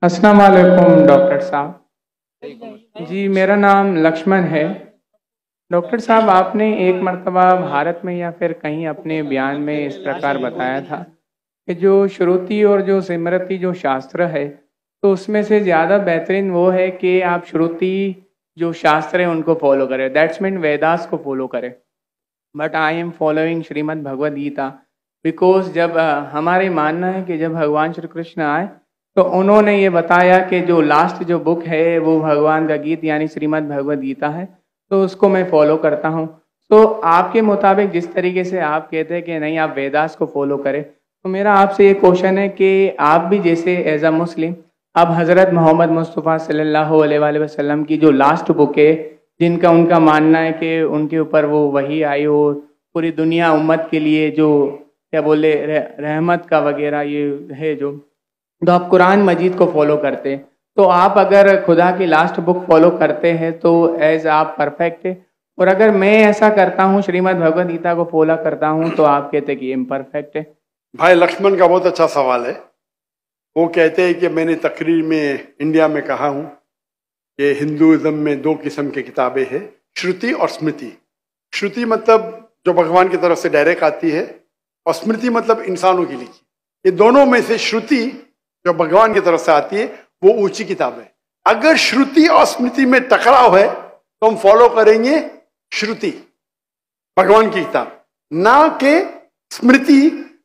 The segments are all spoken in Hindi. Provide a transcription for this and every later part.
अस्सलाम वालेकुम डॉक्टर साहब। जी मेरा नाम लक्ष्मण है। डॉक्टर साहब, आपने एक मर्तबा भारत में या फिर कहीं अपने बयान में इस प्रकार बताया था कि जो श्रुति और जो स्मृति जो शास्त्र है, तो उसमें से ज़्यादा बेहतरीन वो है कि आप श्रुति जो शास्त्र है उनको फॉलो करें, दैट्स मीन वेदास को फॉलो करें। But I am following Shrimad Bhagavad Gita because जब हमारे मानना है कि जब भगवान श्री कृष्ण आए तो उन्होंने ये बताया कि जो लास्ट जो बुक है वो भगवान का गीत यानी श्रीमद् भगवद गीता है, तो उसको मैं फॉलो करता हूँ। तो आपके मुताबिक जिस तरीके से आप कहते हैं कि नहीं आप वेदास को फॉलो करें, तो मेरा आपसे ये क्वेश्चन है कि आप भी जैसे एज अ मुस्लिम अब हज़रत मोहम्मद मुस्तफ़ा सल्लल्लाहु अलैहि वसल्लम की जो लास्ट बुक है, जिनका उनका मानना है कि उनके ऊपर वो वही आई हो पूरी दुनिया उम्मत के लिए जो क्या बोले रहमत का वगैरह ये है, जो तो आप कुरान मजीद को फॉलो करते हैं, तो आप अगर खुदा की लास्ट बुक फॉलो करते हैं तो एज आप परफेक्ट है, और अगर मैं ऐसा करता हूँ श्रीमद् भगवद गीता को फॉलो करता हूँ तो आप कहते हैं कि इम्परफेक्ट है। भाई लक्ष्मण का बहुत अच्छा सवाल है। वो कहते हैं कि मैंने तकरीर में इंडिया में कहा हूँ कि हिंदुइज्म में दो किस्म की किताबें हैं, श्रुति और स्मृति। श्रुति मतलब जो भगवान की तरफ से डायरेक्ट आती है, और स्मृति मतलब इंसानों की लिखी। ये दोनों में से श्रुति जो भगवान की तरफ से आती है वो ऊंची किताब है। अगर श्रुति और स्मृति में टकराव है तो हम फॉलो करेंगे श्रुति, भगवान की किताब, ना कि स्मृति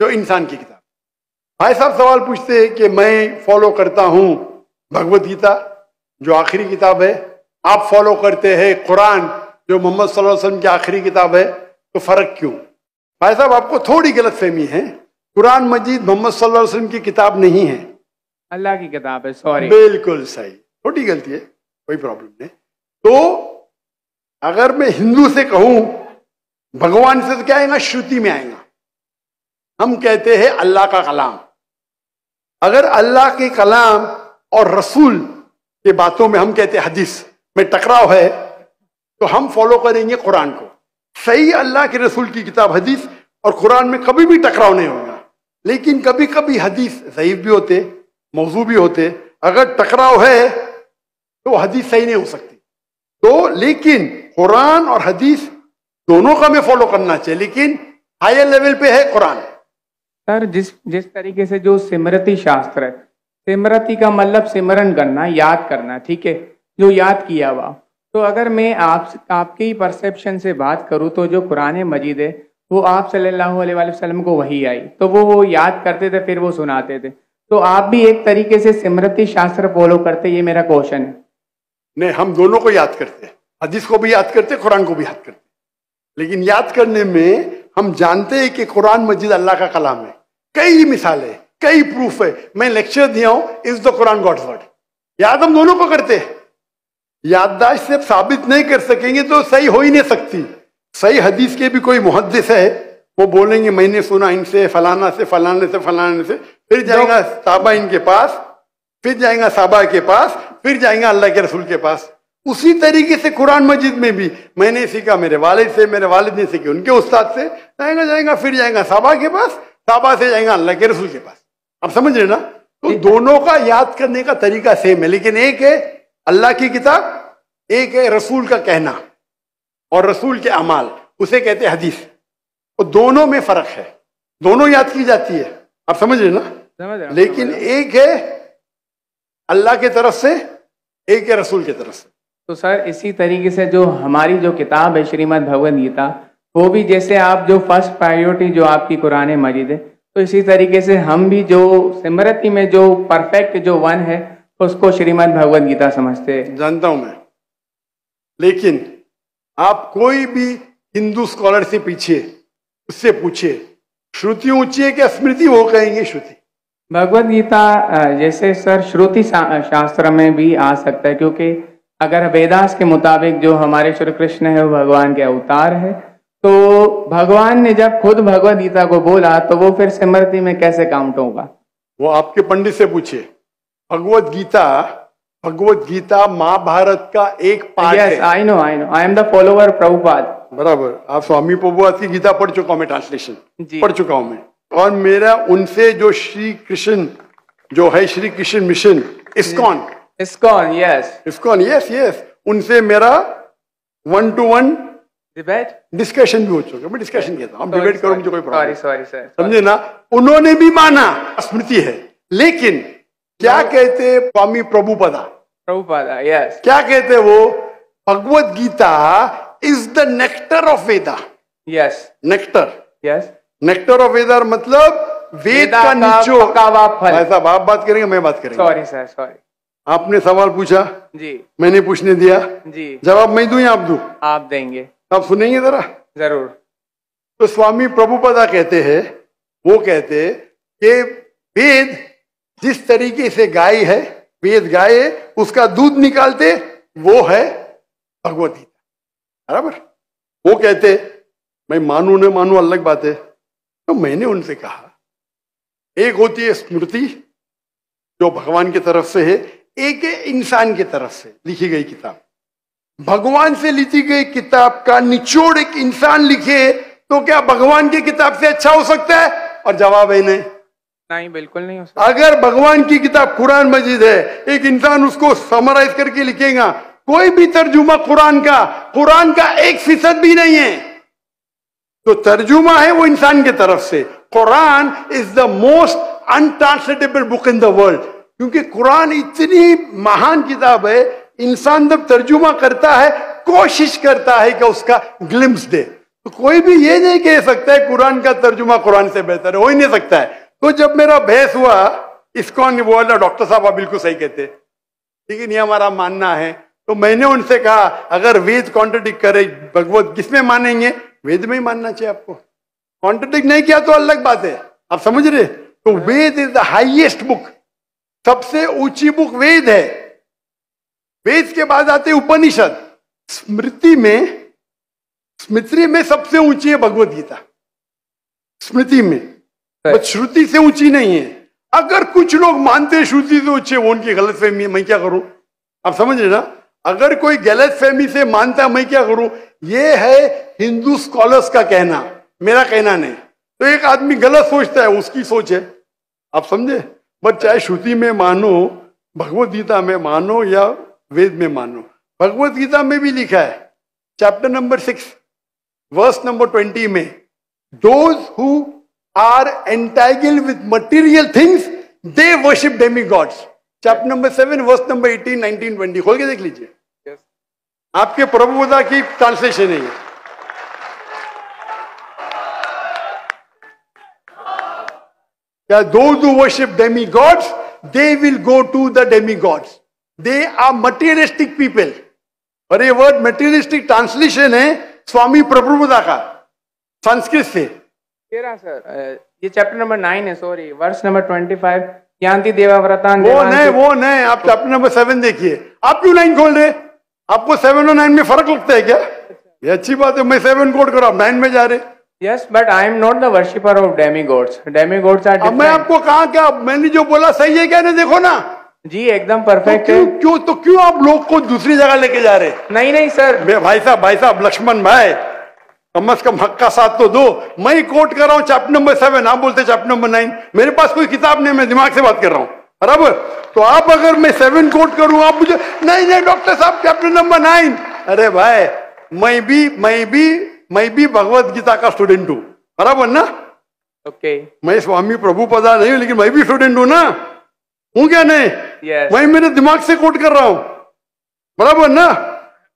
जो इंसान की किताब। भाई साहब सवाल पूछते हैं कि मैं फॉलो करता हूं भगवत गीता जो आखिरी किताब है, आप फॉलो करते हैं कुरान जो मोहम्मद सल्लल्लाहु अलैहि वसल्लम की आखिरी किताब है, तो फर्क क्यों? भाई साहब आपको थोड़ी गलत फहमी है। कुरान मजीद मोहम्मद सल्लल्लाहु अलैहि वसल्लम की किताब नहीं है, अल्लाह की किताब है। सॉरी, बिल्कुल सही, छोटी गलती है, कोई प्रॉब्लम नहीं। तो अगर मैं हिंदू से कहूं भगवान से, तो क्या आएगा? श्रुति में आएगा। हम कहते हैं अल्लाह का कलाम। अगर अल्लाह के कलाम और रसूल के बातों में हम कहते हैं हदीस में टकराव है, तो हम फॉलो करेंगे कुरान को। सही अल्लाह के रसूल की किताब हदीस और कुरान में कभी भी टकराव नहीं होगा, लेकिन कभी कभी हदीस ज़ईफ भी होते, मौजू भी होते। अगर टकराव है तो हदीस सही नहीं हो सकती। तो लेकिन कुरान और हदीस दोनों का हमें फॉलो करना चाहिए, लेकिन हायर लेवल पे है कुरान। सर, जिस तरीके से जो स्मृति शास्त्र है, स्मृति का मतलब सिमरन करना, याद करना, ठीक है, जो याद किया हुआ। तो अगर मैं आपके ही परसेप्शन से बात करूं तो जो कुरान मजीद है वो आप सल्लल्लाहु अलैहि वसल्लम को वही आई, तो वो याद करते थे, फिर वो सुनाते थे। तो आप भी एक तरीके से स्मृति शास्त्र फॉलो करते, ये मेरा क्वेश्चन है। नहीं, हम दोनों को याद करते हैं, हदीस को भी याद करते, कुरान को भी याद करते। लेकिन याद करने में हम जानते हैं कि कुरान मजीद अल्लाह का कलाम है। कई मिसालें, कई प्रूफ है। मैं लेक्चर दिया हूं, is the Quran God's word. याद हम दोनों को करते हैं। याददाश्त से साबित नहीं कर सकेंगे तो सही हो ही नहीं सकती। सही हदीस के भी कोई मुहद्दिस है, वो बोलेंगे मैंने सुना इनसे, फलाना से, फलाने से, फलाने से, फिर जाएगा साहबा इनके पास, फिर जाएगा साहबा के पास, फिर जाएगा अल्लाह के रसूल के पास। उसी तरीके से कुरान मजीद में भी मैंने सीखा मेरे वालिद से, मेरे वालिद ने सीखी उनके उस्ताद से, जाएगा फिर जाएगा साहबा के पास, साहबा से जाएगा अल्लाह के रसूल के पास। आप समझ रहे ना? तो दोनों का याद करने का तरीका सेम है, लेकिन एक है अल्लाह की किताब, एक है रसूल का कहना और रसूल के अमाल, उसे कहते हैं हदीस। तो दोनों में फर्क है, दोनों याद की जाती है। आप समझ रहे ना? समझ रहा, लेकिन एक है अल्लाह की तरफ से, एक है रसूल की तरफ से। तो सर इसी तरीके से जो हमारी जो किताब है श्रीमद् भगवद गीता, वो भी जैसे आप जो फर्स्ट प्रायोरिटी जो आपकी कुरान मजीद है, तो इसी तरीके से हम भी जो स्मृति में जो परफेक्ट जो वन है उसको श्रीमद् भगवद गीता समझते हैं। जानता हूं मैं, लेकिन आप कोई भी हिंदू स्कॉलर से पीछे उससे पूछे श्रुति ऊंची है क्या स्मृति, वो कहेंगे श्रुति। भगवद गीता जैसे सर श्रुति शास्त्र में भी आ सकता है, क्योंकि अगर वेदास के मुताबिक जो हमारे श्री कृष्ण है वो भगवान के अवतार है, तो भगवान ने जब खुद भगवद गीता को बोला तो वो फिर स्मृति में कैसे काउंट होगा? वो आपके पंडित से पूछे। भगवद गीता महाभारत का एक पार्ट है। I know, I am the follower Prabhupada. बराबर, आप स्वामी प्रभुपाद की गीता पढ़ चुका हूं, मैं ट्रांसलेशन पढ़ चुका हूं मैं। और मेरा उनसे जो श्री कृष्ण जो है Shri Krishna mission ISKCON, ISKCON, yes, ISKCON, yes yes, उनसे मेरा 1-to-1 डिबेट, डिस्कशन भी हो चुका। मैं डिस्कशन कहता हूँ, डिबेट करूँ मुझे कोई प्रॉब्लम, सॉरी सर, समझे ना। उन्होंने भी माना, स्मृति है, लेकिन क्या कहते स्वामी प्रभुपदा, यस, क्या कहते वो, Bhagavad Gita is the nectar of Veda. Yes, nectar, yes, nectar of Veda मतलब वेद का निचोड़। भाई साहब आप बात करेंगे, मैं बात करेंगे। Sorry sir, sorry. आपने सवाल पूछा जी, मैंने पूछने दिया जी, जवाब मैं दूं या आप दूं? आप देंगे। आप सुनेंगे जरा? जरूर। तो स्वामी प्रभुपदा कहते हैं, वो कहते कि वेद जिस तरीके से गाय है, वेद गाय है, उसका दूध निकालते वो है भगवत गीता, बराबर। वो कहते, मैं मानू न मानू अलग बात है। तो मैंने उनसे कहा, एक होती है स्मृति जो भगवान की तरफ से है, एक है इंसान की तरफ से लिखी गई किताब। भगवान से लिखी गई किताब का निचोड़ एक इंसान लिखे तो क्या भगवान की किताब से अच्छा हो सकता है? और जवाब है नहीं, नहीं, बिल्कुल नहीं हो सकता। अगर भगवान की किताब कुरान मजीद है, एक इंसान उसको समराइज करके लिखेगा, कोई भी तर्जुमा कुरान का 1% भी नहीं है, तो तर्जुमा है वो इंसान की तरफ से। Quran is the most untranslatable book in the world, क्योंकि कुरान इतनी महान किताब है, इंसान जब तर्जुमा करता है, कोशिश करता है कि उसका ग्लिम्स दे, तो कोई भी ये नहीं कह सकता है कुरान का तर्जुमा कुरान से बेहतर है, हो ही नहीं सकता है। तो जब मेरा बहस हुआ, इस्कॉन बोला डॉक्टर साहब आप बिल्कुल सही कहते, लेकिन ये हमारा मानना है। तो मैंने उनसे कहा, अगर वेद कॉन्ट्रडिक्ट करे भगवत किसमें मानेंगे? वेद में ही मानना चाहिए आपको। कॉन्ट्रडिक्ट नहीं किया तो अलग बात है, आप समझ रहे? तो वेद इज द हाईएस्ट बुक, सबसे ऊंची बुक वेद है। वेद के बाद आते उपनिषद। स्मृति में सबसे ऊंची है भगवत गीता, स्मृति में, बस श्रुति से ऊंची नहीं है। अगर कुछ लोग मानते हैं श्रुति से ऊंची है, वो उनकी गलतफहमी है, मैं क्या करूं? आप समझ रहे ना? अगर कोई गलतफहमी से मानता है, मैं क्या करूं? ये है हिंदू स्कॉलर्स का कहना, मेरा कहना नहीं। तो एक आदमी गलत सोचता है, उसकी सोच है, आप समझे। बट चाहे श्रुति में मानो, भगवत गीता में मानो या वेद में मानो, भगवत गीता में भी लिखा है, चैप्टर नंबर 6 वर्स नंबर 20 में, those who are entangled with material things they worship demigods. Chapter number 7 verse number 18, 19, 20 खोल के देख लीजिए। yes. आपके प्रभुपदा की ट्रांसलेशन है ये। क्या those who worship demigods, they will go to the demigods. They are materialistic people. और ये वर्ड materialistic ट्रांसलेशन है स्वामी प्रभुपदा का संस्कृत से। सर ये चैप्टर नंबर 9 है, सॉरी, वर्स नंबर 25, यान्ति देवाव्रता। वो नहीं, आप चैप्टर नंबर 7 देखिए। आप क्यों 9 खोल रहे? आपको 7 और 9 में फर्क लगता है क्या? ये अच्छी बात है, मैं 7 कोट करो, आप 9 में जा रहे। Yes, but I am not the worshipper of demigods. Demigods are different. अब मैं आपको कहा क्या, मैंने जो बोला सही है क्या? नहीं देखो ना जी, एकदम परफेक्ट है। क्यों आप लोग को दूसरी जगह लेके जा रहे? नहीं सर, भाई साहब लक्ष्मण भाई, कम से कम हक का साथ तो दो। मैं कोट कर रहा हूँ चैप्टर नंबर 7, आप बोलते चैप्टर नंबर 9। मेरे पास कोई किताब नहीं, मैं दिमाग से बात कर रहा हूँ, बराबर। तो आप अगर मैं 7 कोट करूँ, आप मुझे नहीं डॉक्टर साहब चैप्टर नंबर 9। अरे भाई, मैं भी भगवत गीता का स्टूडेंट हूँ, बराबर ना? ओके। मैं स्वामी प्रभुपदा नहीं हूँ, लेकिन मैं भी स्टूडेंट हूँ ना, हूँ क्या नहीं? yes. मैं मेरे दिमाग से कोट कर रहा हूँ, बराबर ना?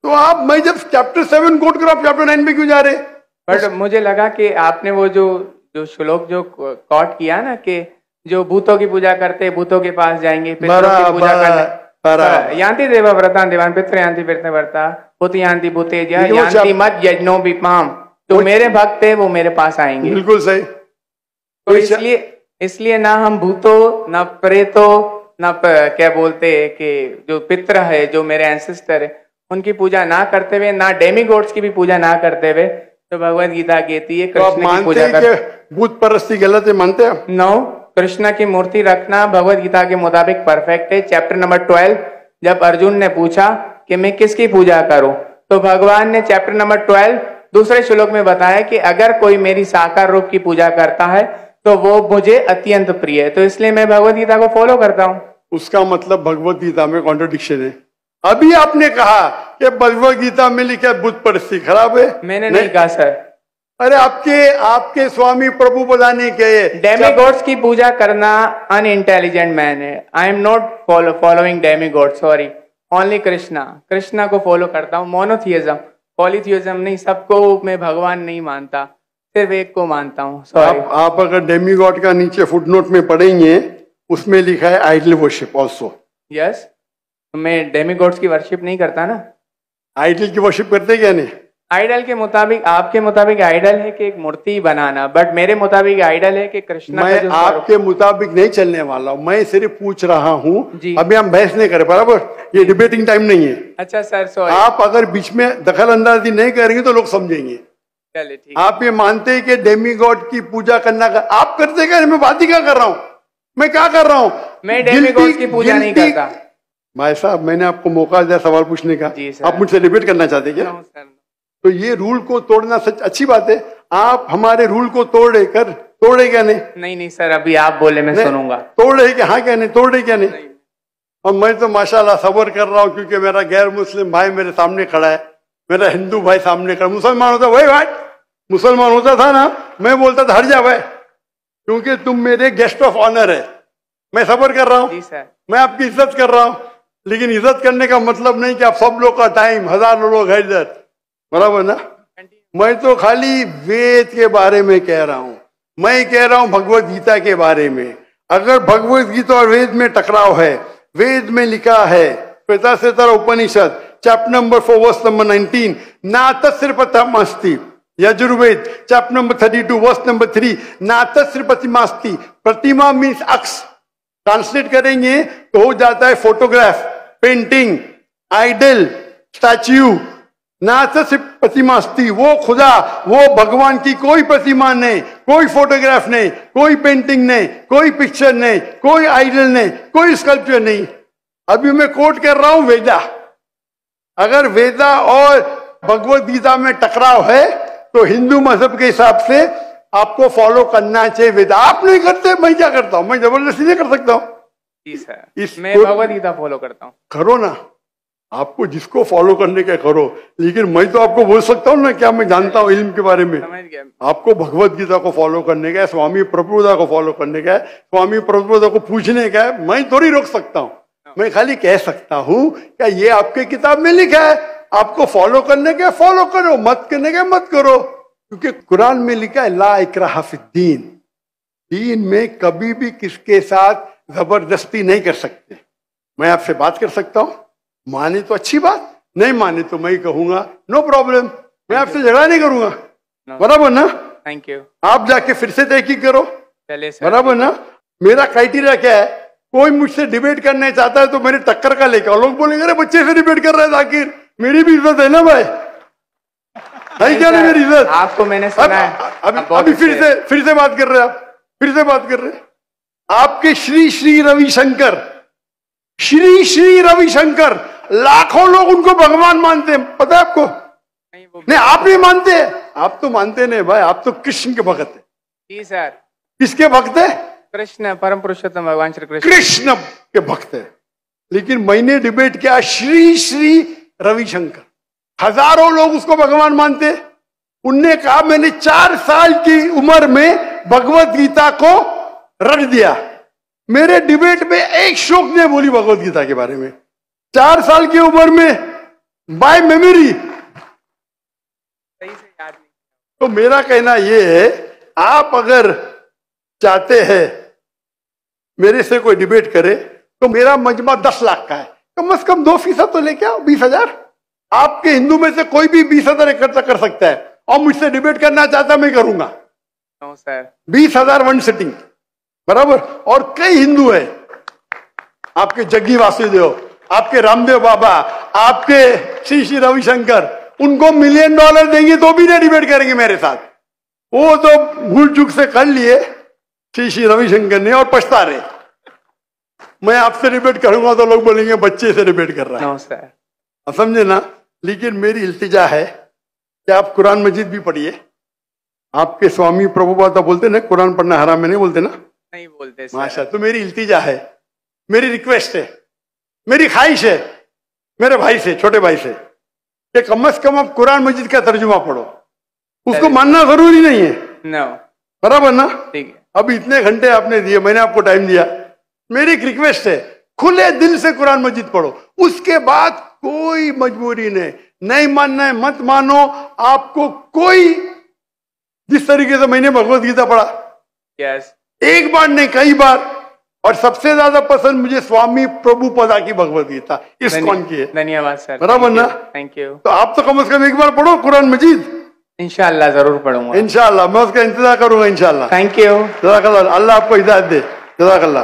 तो मैं जब चैप्टर 7 कोट कर रहा हूँ, चैप्टर 9 पे क्यों जा रहे? बट मुझे लगा कि आपने वो जो श्लोक जो कोट किया ना, कि जो भूतों की पूजा करते भूतों के पास जाएंगे, पितरों की पूजा करने, यान्ति देवाव्रता देवान पितृ यान्ति पितृव्रता भूत यान्ति भूतेज यान्ति मत यज्ञो विपाम। तो मेरे भक्त है वो मेरे पास आएंगे। बिल्कुल सही। तो इसलिए ना हम भूतों, ना प्रेतों, ना क्या बोलते हैं कि जो पितृ है, जो मेरे एंसेस्टर है, उनकी पूजा ना करते हुए, ना डेमीगॉड्स की भी पूजा ना करते हुए, तो भगवत गीता कहती है कृष्ण की पूजा कर। भूत परस्ती गलत है, मानते हैं? नो, कृष्ण की मूर्ति रखना भगवत गीता के मुताबिक परफेक्ट है। चैप्टर नंबर 12, जब अर्जुन ने पूछा कि मैं किसकी पूजा करूं, तो भगवान ने चैप्टर नंबर 12 दूसरे श्लोक में बताया कि अगर कोई मेरी साकार रूप की पूजा करता है तो वो मुझे अत्यंत प्रिय है। तो इसलिए मैं भगवत गीता को फॉलो करता हूँ। उसका मतलब भगवत गीता में कॉन्ट्रडिक्शन है। अभी आपने कहा कि भगवत गीता में लिखा बुत परस्ती खराब है। मैंने नहीं कहा सर। अरे आपके स्वामी प्रभु बताने के डेमीगॉड्स की पूजा करना अनइंटेलिजेंट मैन है। I am not following demigod, sorry, only Krishna को फॉलो करता हूँ। मोनोथियज्म, पॉलीथियज्म नहीं, सबको मैं भगवान नहीं मानता, सिर्फ एक को मानता हूँ। सॉरी। आप अगर डेमीगॉड का नीचे फुटनोट में पढ़ेंगे, उसमें लिखा है आइडल वर्शिप ऑल्सो। यस, मैं डेमीगॉड्स की वर्शिप नहीं करता ना। आइडल की वर्शिप करते क्या नहीं? आइडल के मुताबिक, आपके मुताबिक आइडल है कि एक मूर्ति बनाना, बट मेरे मुताबिक आइडल है कि कृष्णा। मैं आपके मुताबिक नहीं चलने वाला हूँ, मैं सिर्फ पूछ रहा हूँ। अभी हम बहस नहीं करें, बराबर? ये डिबेटिंग टाइम नहीं है। अच्छा सर, सॉरी। आप अगर बीच में दखल अंदाजी नहीं करेंगे तो लोग समझेंगे। चलिए ठीक। आप ये मानते हैं कि डेमीगॉड की पूजा करना आप करते क्या? मैं बात ही क्या कर रहा हूँ? मैं क्या कर रहा हूँ? मैं डेमीगॉड की पूजा नहीं करता। भाई साहब, मैंने आपको मौका दिया सवाल पूछने का, आप मुझसे डिबेट करना चाहते क्या? तो ये रूल को तोड़ना सच अच्छी बात है। आप हमारे रूल को तोड़े क्या नहीं? नहीं सर, अभी आप बोले मैं सुनूंगा। तोड़े क्या? हाँ क्या नहीं? तोड़े क्या नहीं? और मैं तो माशाल्लाह सबर कर रहा हूँ, क्योंकि मेरा गैर मुस्लिम भाई मेरे सामने खड़ा है, मेरा हिंदू भाई सामने खड़ा। मुसलमान होता भाई मुसलमान होता था ना, मैं बोलता था हट जा भाई, क्योंकि तुम मेरे गेस्ट ऑफ ऑनर है। मैं सबर कर रहा हूँ, मैं आपकी इज्जत कर रहा हूँ, लेकिन इज्जत करने का मतलब नहीं कि आप सब लोग का टाइम, हजारों लोग है इधर, बराबर ना? मैं तो खाली वेद के बारे में कह रहा हूं। मैं कह रहा हूं भगवत गीता के बारे में। अगर भगवत गीता और वेद में टकराव है, वेद में लिखा है Shvetashvatara Upanishad chapter number 4 verse number 19, ना तस्य प्रतिमास्ति। Yajurveda chapter number 32 verse number 3, ना तस्य प्रतिमास्ति। प्रतिमा मीन्स अक्स, ट्रांसलेट करेंगे तो हो जाता है फोटोग्राफ, पेंटिंग, आइडल, स्टैच्यू। ना तस्य प्रतिमास्ति, वो खुदा, वो भगवान की कोई प्रतिमा नहीं, कोई फोटोग्राफ नहीं, कोई पेंटिंग नहीं, कोई पिक्चर नहीं, कोई आइडल नहीं, कोई स्कल्पचर नहीं। अभी मैं कोट कर रहा हूं वेदा। अगर वेदा और भगवत गीता में टकराव है तो हिंदू मजहब के हिसाब से आपको फॉलो करना चाहिए वेदा। आप नहीं करते, मैं क्या करता हूं? मैं जबरदस्ती नहीं कर सकता हूं। जी सर, मैं भगवत गीता फॉलो करता हूं। करो ना, आपको जिसको फॉलो करने का करो, लेकिन मैं तो आपको बोल सकता हूँ ना क्या मैं जानता हूँ इल्म के बारे में। आपको भगवत गीता को फॉलो करने का है, स्वामी प्रभुदा को फॉलो करने का है, स्वामी प्रभुदा को पूछने का है। मैं थोड़ी रोक सकता हूँ, मैं खाली कह सकता हूँ क्या ये आपके किताब में लिखा है, आपको फॉलो करने का फॉलो करो, मत करने का मत करो। क्योंकि कुरान में लिखा है ला इकराहा फिद्दीन, दीन में कभी भी किसके साथ जबरदस्ती नहीं कर सकते। मैं आपसे बात कर सकता हूँ, माने तो अच्छी बात, नहीं माने तो मैं कहूंगा नो प्रॉब्लम, मैं आपसे झगड़ा नहीं करूंगा, बराबर ना? Thank you. आप जाके फिर से तहकीक करो, बराबर ना? मेरा क्राइटेरिया क्या है? कोई मुझसे डिबेट करना चाहता है तो मेरे टक्कर का लेकर, लोग बोलेंगे अरे बच्चे से डिबेट कर रहे हैं जाकिर, मेरी भी इज्जत है ना भाई, है क्या नहीं मेरी इज्जत? आपको मैंने सुना है। अभी फिर से बात कर रहे हैं आप, फिर से बात कर रहे हैं। आपके श्री श्री रविशंकर, श्री श्री रविशंकर, लाखों लोग उनको भगवान मानते हैं, पता है आपको? नहीं, आप नहीं मानते? आप तो मानते नहीं भाई, आप तो कृष्ण के भक्त है। जी सर। किसके भक्त है? कृष्ण, परम पुरुषोत्तम भगवान श्री कृष्ण, कृष्ण के भक्त है। लेकिन मैंने डिबेट किया श्री श्री रविशंकर, हजारों लोग उसको भगवान मानते। उनने कहा मैंने 4 साल की उम्र में भगवत गीता को रख दिया। मेरे डिबेट में एक शोक ने बोली भगवत गीता के बारे में, 4 साल की उम्र में, बाय मेमोरी। सही से याद नहीं। तो मेरा कहना यह है, आप अगर चाहते हैं मेरे से कोई डिबेट करे तो मेरा मजमा 10 लाख का है, कम से कम 2% तो लेके आओ, 20,000। आपके हिंदू में से कोई भी 20,000 इकट्ठा कर सकता है और मुझसे डिबेट करना चाहता मैं करूंगा। नो सर, 20,000 वन सिटिंग, बराबर। और कई हिंदू है, आपके जग्गी वासुदेव, आपके रामदेव बाबा, आपके श्री श्री रविशंकर, उनको $1 मिलियन देंगे तो भी नहीं डिबेट करेंगे मेरे साथ। वो तो भूल चूक से कर लिए श्री श्री रविशंकर ने और पछता रहे। मैं आपसे डिबेट करूंगा तो लोग बोलेंगे बच्चे से डिबेट कर रहा है। नो सर, आप समझे ना? लेकिन मेरी इल्तिजा है कि आप कुरान मजीद भी पढ़िए। आपके स्वामी प्रभुपाद बोलते ना कुरान पढ़ना हराम है, नहीं बोलते ना? नहीं बोलते माशा। तो मेरी इल्तिजा है, मेरी रिक्वेस्ट है, मेरी ख्वाहिश है मेरे भाई से, छोटे भाई से, कि कम से कम आप कुरान मजीद का तर्जुमा पढ़ो। उसको मानना जरूरी नहीं है, नो, बराबर ना? ठीक है। अभी इतने घंटे आपने दिए, मैंने आपको टाइम दिया, मेरी एक रिक्वेस्ट है, खुले दिल से कुरान मजीद पढ़ो। उसके बाद कोई मजबूरी नहीं मानना है मत मानो। आपको कोई, जिस तरीके से मैंने भगवत गीता पढ़ा, यस, एक बार नहीं कई बार, और सबसे ज्यादा पसंद मुझे स्वामी प्रभुपदा की भगवत गीता, इस्कॉन की है। धन्यवाद सर, बराबर ना? Thank you. तो आप तो कम से कम एक बार पढ़ो कुरान मजीद। इंशाल्लाह जरूर पढ़ूंगा, इंशाल्लाह मैं उसका इंतजार करूंगा इंशाल्लाह। Thank you. जज़ाकल्लाह, अल्लाह आपको हिदायत दे। जज़ाकल्लाह।